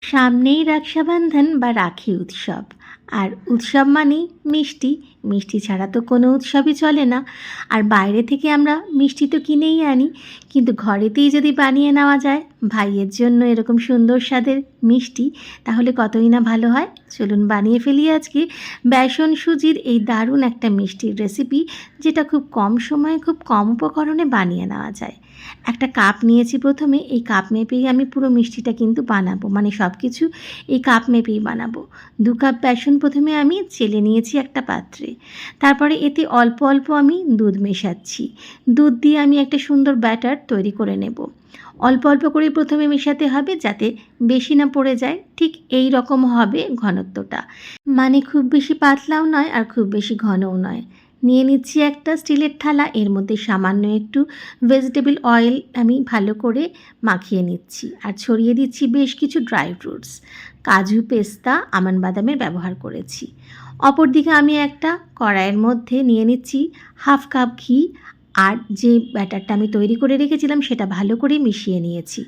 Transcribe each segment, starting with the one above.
সামনেই রক্ষাবন্ধন বা রাখি উৎসব। আর উৎসব মানেই মিষ্টি। মিষ্টি ছাড়া তো কোনো উৎসবই চলে না। আর বাইরে থেকে আমরা মিষ্টি তো কিনেই আনি, কিন্তু ঘরেতেই যদি বানিয়ে নেওয়া যায় ভাইয়ের জন্য এরকম সুন্দর স্বাদের মিষ্টি, তাহলে কতই না ভালো হয়। চলুন বানিয়ে ফেলি আজকে বেসন সুজির এই দারুণ একটা মিষ্টির রেসিপি, যেটা খুব কম সময়ে খুব কম উপকরণে বানিয়ে নেওয়া যায়। একটা কাপ নিয়েছি, প্রথমে এই কাপ মেপেই আমি পুরো মিষ্টিটা কিন্তু বানাবো, মানে সব কিছু এই কাপ মেপেই বানাবো। 2 কাপ বেসন প্রথমে আমি চেলে নিয়েছি একটা পাত্রে। তারপরে এতে অল্প অল্প আমি দুধ মেশাচ্ছি। দুধ দিয়ে আমি একটা সুন্দর ব্যাটার তৈরি করে নেব। অল্প অল্প করে প্রথমে মেশাতে হবে, যাতে বেশি না পড়ে যায়। ঠিক এই রকম হবে ঘনত্বটা, মানে খুব বেশি পাতলাও নয় আর খুব বেশি ঘনও নয়। নিয়ে নিচ্ছি একটা স্টিলের থালা, এর মধ্যে সামান্য একটু ভেজিটেবল অয়েল আমি ভালো করে মাখিয়ে নিচ্ছি, আর ছড়িয়ে দিচ্ছি বেশ কিছু ড্রাই ফ্রুটস, কাজু, পেস্তা, আমন্ড বাদামের ব্যবহার করেছি। অপরদিকে আমি একটা কড়াইয়ের মধ্যে নিয়ে নিচ্ছি হাফ কাপ ঘি, আর যে ব্যাটারটা আমি তৈরি করে রেখেছিলাম সেটা ভালো করে মিশিয়ে নিয়েছি।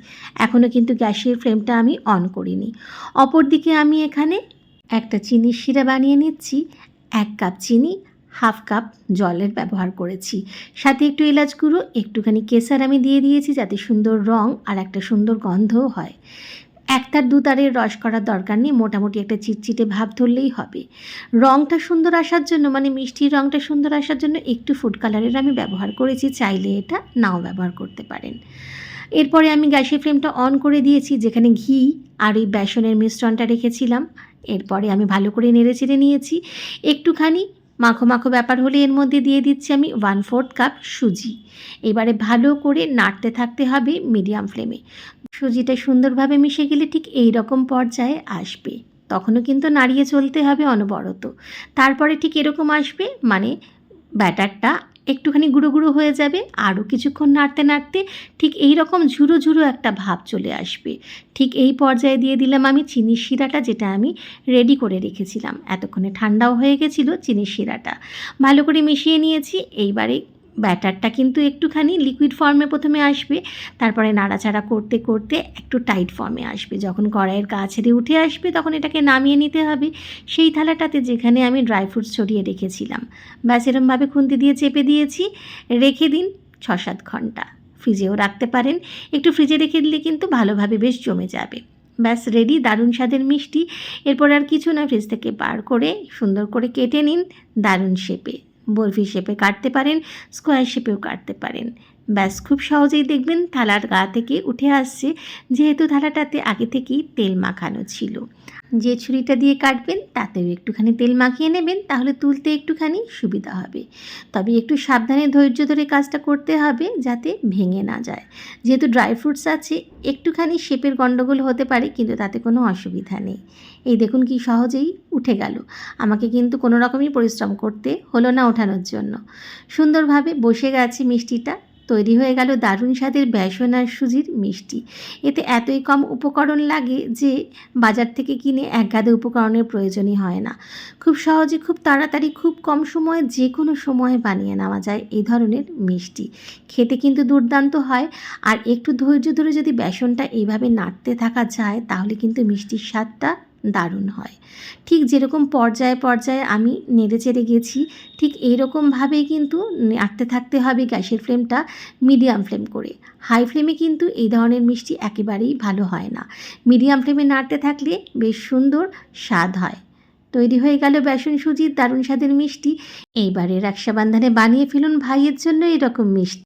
এখনও কিন্তু গ্যাসের ফ্লেমটা আমি অন করিনি। অপরদিকে আমি এখানে একটা চিনির শিরা বানিয়ে নিচ্ছি। 1 কাপ চিনি, হাফ কাপ জলের ব্যবহার করেছি। সাথে একটু এলাচ গুঁড়ো, একটুখানি কেশর আমি দিয়ে দিয়েছি, যাতে সুন্দর রং আর একটা সুন্দর গন্ধও হয়। একতার দুতারের রস করার দরকার নেই, মোটামুটি একটা চিটচিটে ভাব ধরলেই হবে। রঙটা সুন্দর আসার জন্য, মানে মিষ্টির রঙটা সুন্দর আসার জন্য একটু ফুড কালারের আমি ব্যবহার করেছি, চাইলে এটা নাও ব্যবহার করতে পারেন। এরপরে আমি গ্যাসের ফ্লেমটা অন করে দিয়েছি, যেখানে ঘি আর এই বেসনের মিশ্রণটা রেখেছিলাম। এরপরে আমি ভালো করে নেড়েচেড়ে নিয়েছি। একটুখানি মাখো মাখো ব্যাপার হলে এর মধ্যে দিয়ে দিচ্ছি আমি 1/4 কাপ সুজি। এবারে ভালো করে নাড়তে থাকতে হবে মিডিয়াম ফ্লেমে। সুজিটা সুন্দরভাবে মিশে গেলে ঠিক এই রকম পর্যায়ে আসবে, তখনও কিন্তু নাড়িয়ে চলতে হবে অনবরত। তারপরে ঠিক এরকম আসবে, মানে ব্যাটারটা একটুখানি গুঁড়ো গুঁড়ো হয়ে যাবে। আরও কিছুক্ষণ নাড়তে নাড়তে ঠিক এই রকম ঝুরো ঝুরো একটা ভাব চলে আসবে। ঠিক এই পর্যায়ে দিয়ে দিলাম আমি চিনির শিরাটা, যেটা আমি রেডি করে রেখেছিলাম। এতক্ষণে ঠান্ডাও হয়ে গেছিলো চিনির শিরাটা। ভালো করে মিশিয়ে নিয়েছি। এইবারে ব্যাটারটা কিন্তু একটুখানি লিকুইড ফর্মে প্রথমে আসবে, তারপরে নাড়াচাড়া করতে করতে একটু টাইট ফর্মে আসবে। যখন কড়াইয়ের গা ছেড়ে উঠে আসবে, তখন এটাকে নামিয়ে নিতে হবে সেই থালাটাতে যেখানে আমি ড্রাই ফ্রুটস ছড়িয়ে রেখেছিলাম। ব্যাস এরমভাবে খুন্তি দিয়ে চেপে দিয়েছি। রেখে দিন 6-7 ঘন্টা। ফ্রিজেও রাখতে পারেন, একটু ফ্রিজে রেখে দিলে কিন্তু ভালোভাবে বেশ জমে যাবে। ব্যাস রেডি দারুণ স্বাদের মিষ্টি। এরপর আর কিছু না, ফ্রিজ থেকে বার করে সুন্দর করে কেটে নিন দারুণ শেপে। বরফি শেপে কাটতে পারেন, স্কোয়ার শেপেও কাটতে পারেন। ব্যাস খুব সহজেই দেখবেন থালার গা থেকে উঠে আসছে, যেহেতু থালাটাতে আগে থেকেই তেল মাখানো ছিল। যে ছুরিটা দিয়ে কাটবেন তাতেও একটুখানি তেল মাখিয়ে নেবেন, তাহলে তুলতে একটুখানি সুবিধা হবে। তবে একটু সাবধানে ধৈর্য ধরে কাজটা করতে হবে, যাতে ভেঙে না যায়। যেহেতু ড্রাই ফ্রুটস আছে, একটুখানি শেপের গণ্ডগোল হতে পারে, কিন্তু তাতে কোনো অসুবিধা নেই। এই দেখুন কি সহজেই উঠে গেল। আমাকে কিন্তু কোনো রকমই পরিশ্রম করতে হলো না ওঠানোর জন্য। সুন্দরভাবে বসে গেছে মিষ্টিটা। তৈরি হয়ে গেল দারুণ স্বাদের বেসন আর সুজির মিষ্টি। এতে এতই কম উপকরণ লাগে যে বাজার থেকে কিনে একগাদা উপকরণের প্রয়োজনই হয় না। খুব সহজে, খুব তাড়াতাড়ি, খুব কম সময়ে, যে কোনো সময়ে বানিয়ে নেওয়া যায় এই ধরনের মিষ্টি। খেতে কিন্তু দুর্দান্ত হয়। আর একটু ধৈর্য ধরে যদি বেসনটা এইভাবে নাড়তে থাকা যায়, তাহলে কিন্তু মিষ্টির স্বাদটা দারুণ হয়। ঠিক যেরকম পর্যায়ে পর্যায়ে আমি নেড়েচেড়ে গেছি, ঠিক এইরকমভাবেই কিন্তু নাড়তে থাকতে হবে। গ্যাসের ফ্লেমটা মিডিয়াম ফ্লেম করে। হাই ফ্লেমে কিন্তু এই ধরনের মিষ্টি একেবারেই ভালো হয় না। মিডিয়াম ফ্লেমে নাড়তে থাকলে বেশ সুন্দর স্বাদ হয়। তৈরি হয়ে গেল বেসন সুজির দারুণ স্বাদের মিষ্টি। এইবারে রক্ষাবন্ধনে বানিয়ে ফেলুন ভাইয়ের জন্য এরকম মিষ্টি।